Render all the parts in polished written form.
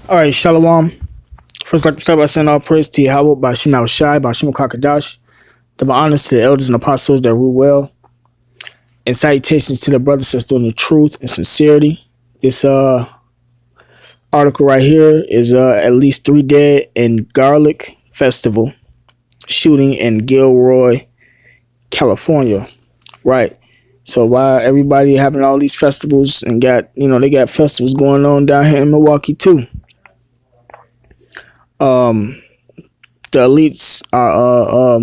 All right, Shalom. First, I'd like to start by saying all praise to Yahweh, by Shema Shai, by Shema Kakadash. Double honors to the elders and apostles that rule well. And salutations to the brothers that's doing the truth and sincerity. This article right here is at least 3 dead in Garlic Festival shooting in Gilroy, California. Right. So while everybody having all these festivals and they got festivals going on down here in Milwaukee too. The elites are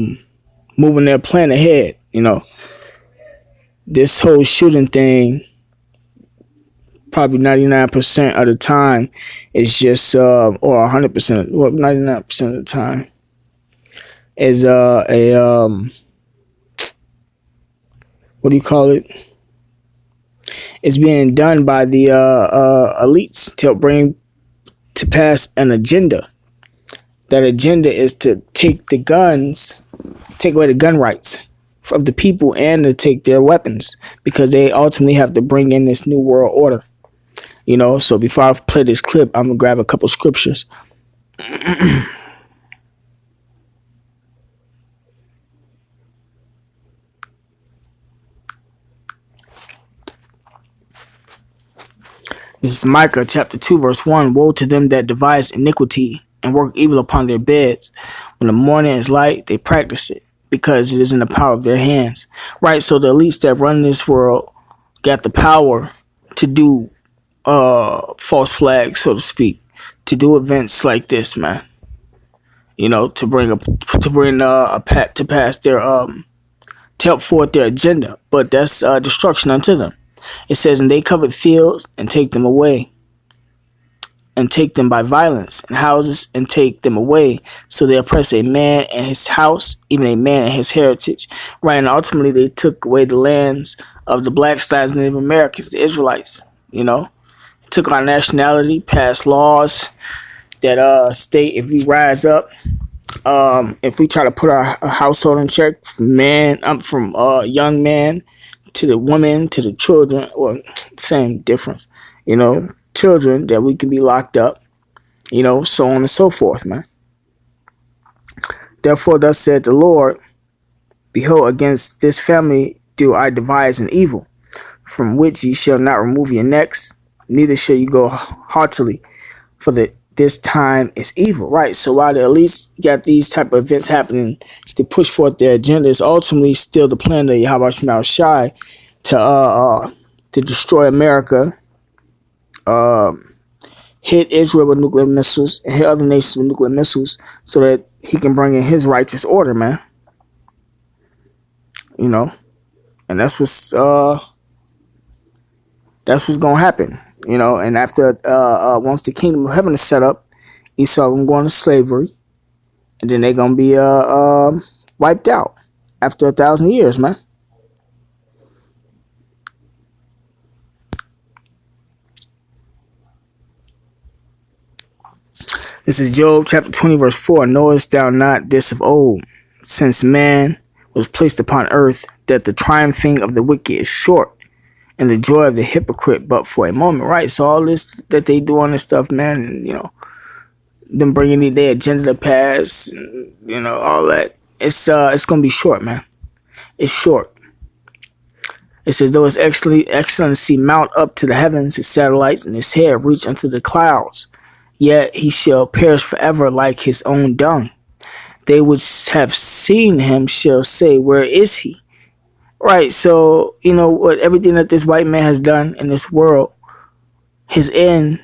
moving their plan ahead. This whole shooting thing, probably 99% of the time, is just or 100%, 99% of the time is what do you call it? It's being done by the elites to bring to pass an agenda. That agenda is to take away the gun rights of the people and to take their weapons, because they ultimately have to bring in this new world order. So before I play this clip, I'm going to grab a couple scriptures. This is Micah chapter 2 verse 1. Woe to them that devise iniquity and work evil upon their beds. When the morning is light, they practice it, because it is in the power of their hands. Right, so the elites that run this world got the power to do false flags, so to speak, to do events like this, man. To pass their to help forward their agenda, but that's destruction unto them. It says, and they covet fields and take them away, and take them by violence, and houses and take them away. So they oppress a man and his house, even a man and his heritage. Right, and ultimately they took away the lands of the blacks, Native Americans, the Israelites. Took our nationality, passed laws that state if we rise up, if we try to put our household in check, from young man to the woman to the children, or same difference, children, that we can be locked up, so on and so forth, man. Therefore, thus said the Lord, behold, against this family do I devise an evil, from which ye shall not remove your necks, neither shall you go haughtily, for this time is evil. Right, so while the elites got these type of events happening to push forth their agenda, it's ultimately still the plan of Yahweh Shema Shai to destroy America, hit Israel with nuclear missiles, and hit other nations with nuclear missiles, so that he can bring in his righteous order, man. And that's what's gonna happen. And after once the kingdom of heaven is set up, Esau gonna go into slavery, and then they're gonna be wiped out after 1,000 years, man. This is Job chapter 20 verse 4. Knowest thou not this of old, since man was placed upon earth, that the triumphing of the wicked is short, and the joy of the hypocrite but for a moment. Right, so all this that they do on this stuff, man, them bringing their agenda to pass, all that, it's gonna be short, man. It's short. It says, though his excellency mount up to the heavens, his satellites and his hair reach unto the clouds, yet he shall perish forever like his own dung. They which have seen him shall say, where is he? Right, so what, everything that this white man has done in this world, his end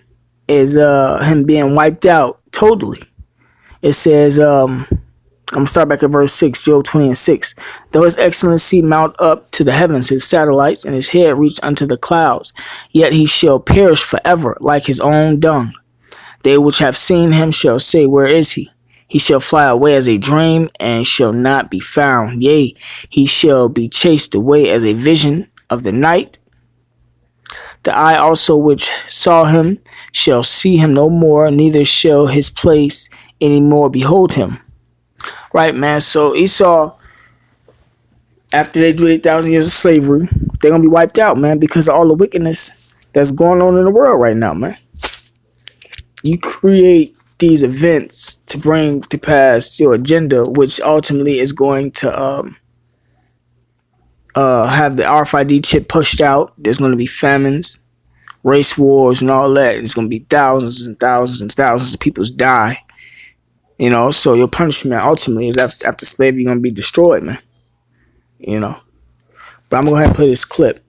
is him being wiped out totally. It says, I'm gonna start back at verse 6, Job 20 and 6. Though his excellency mount up to the heavens, his satellites and his hair reach unto the clouds, yet he shall perish forever like his own dung. They which have seen him shall say, where is he? He shall fly away as a dream, and shall not be found. Yea, he shall be chased away as a vision of the night. The eye also which saw him shall see him no more, neither shall his place any more behold him. Right, man. So Esau, after they do 8,000 years of slavery, they're going to be wiped out, man, because of all the wickedness that's going on in the world right now, man. you create these events to bring to pass your agenda, which ultimately is going to have the RFID chip pushed out. There's going to be famines, race wars, and all that. It's going to be thousands and thousands and thousands of people die. So your punishment ultimately is after slavery, you're going to be destroyed, man. But I'm going to go ahead and play this clip.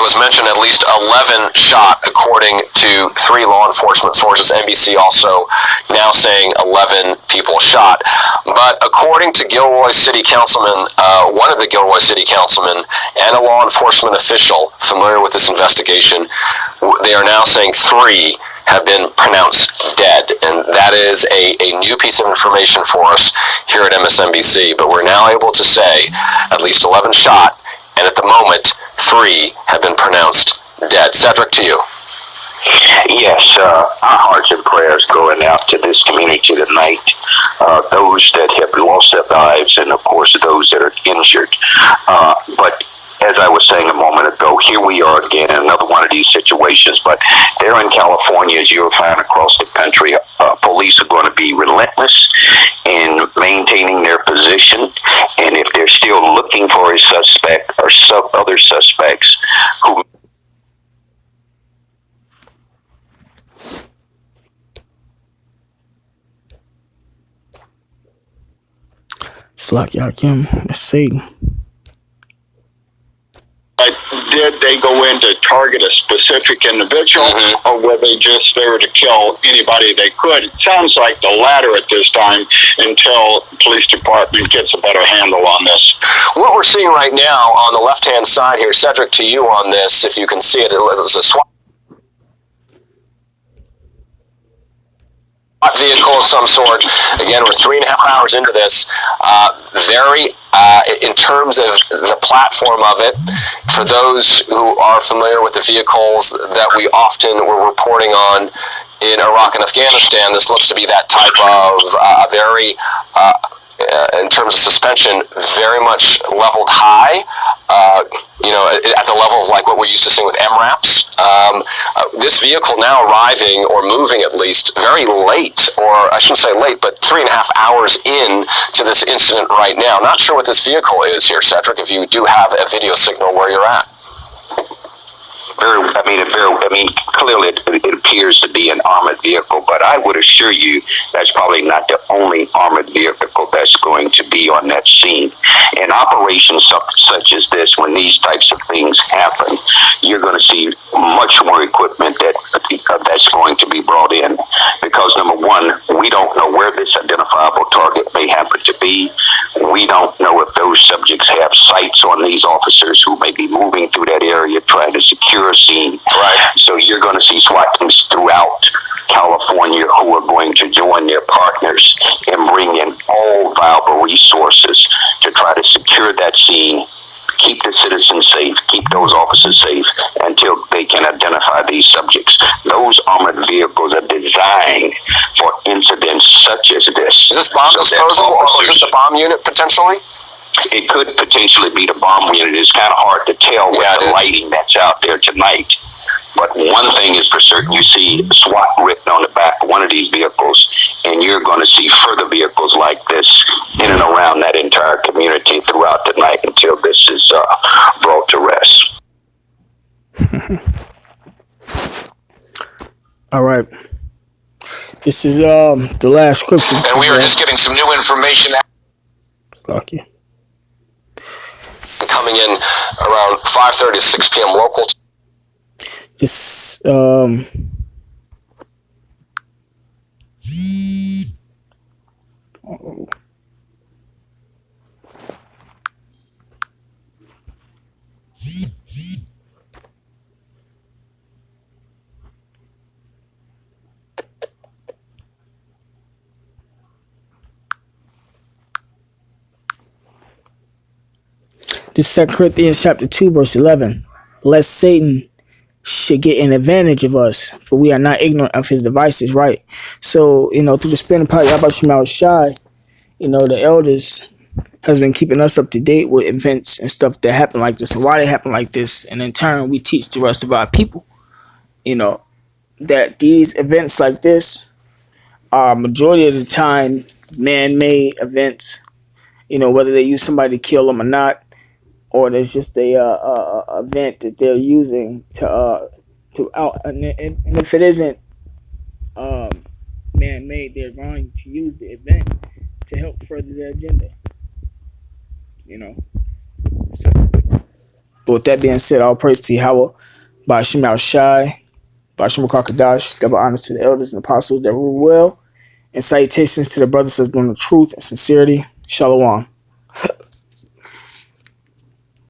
It was mentioned at least 11 shot, according to 3 law enforcement sources. NBC also now saying 11 people shot. But according to Gilroy City Councilman, one of the Gilroy City Councilmen, and a law enforcement official familiar with this investigation, they are now saying 3 have been pronounced dead. And that is a new piece of information for us here at MSNBC. But we're now able to say at least 11 shot, and at the moment, 3 have been pronounced dead. Cedric, to you. Yes, our hearts and prayers going out to this community tonight. Those that have lost their lives, and of course those that are injured. But as I was saying a moment ago, here we are again in another one of these situations. But there in California, as you'll find across the country, police are going to be relentless in maintaining their position. And if they're still looking for a suspect or other suspects who Slack Yakim, that's Satan. Did they go in to target a specific individual, or were they just there to kill anybody they could? It sounds like the latter at this time, until the police department gets a better handle on this. What we're seeing right now on the left-hand side here, Cedric, to you on this, if you can see it, is a SWAT vehicle of some sort. Again, we're 3.5 hours into this. In terms of the platform of it, for those who are familiar with the vehicles that we often were reporting on in Iraq and Afghanistan, this looks to be that type of very, in terms of suspension, very much leveled high. At the level of like what we're used to seeing with MRAPs. This vehicle now arriving, or moving at least, very late, or I shouldn't say late, but 3.5 hours in to this incident right now. Not sure what this vehicle is here, Cedric, if you do have a video signal where you're at. Clearly it appears to be an armored vehicle, but I would assure you that's probably not the only armored vehicle that's going to be on that scene. In operations such as this, when these types of things happen, you're going to see much more equipment that's going to be brought in, because number one, we don't know where this identifiable target may happen to be. We don't know if those subjects have sights on these officers who may be moving through that area trying to secure a scene. Right. So you're going to see SWAT teams throughout California who are going to join their partners and bring in all viable resources to try to secure that scene, keep the citizens safe, keep those officers safe until they can identify these subjects. Those armored vehicles are designed for incidents such as this. Is this bomb disposal, or is this the bomb unit potentially? It could potentially be the bomb unit. It's kind of hard to tell with the lighting that's out there tonight. But one thing is for certain, you see SWAT written on the back of one of these vehicles, and you're going to see further vehicles like this in and around that entire community throughout the night until this is brought to rest. All right. This is the last scripture. And we are just getting some new information. Lucky. Coming in around 5:30 to 6 p.m. local. This This is 2 Corinthians chapter 2, verse 11. Lest Satan should get an advantage of us, for we are not ignorant of his devices, right? So, through the spirit and power of Yahweh Shai, the elders, has been keeping us up to date with events and stuff that happen like this and why they happen like this. And in turn, we teach the rest of our people, you know, that these events like this are majority of the time man-made events. You know, whether they use somebody to kill them or not, or there's just a event that they're using to out. And if it isn't man-made, they're going to use the event to help further their agenda. You know. So, but with that being said, all praise to Yahweh, Ba'ashim Al-Shai, Ba'ashim Al-Kakadash, double honors to the elders and apostles that rule well, and salutations to the brothers that's doing the truth and sincerity. Shalom.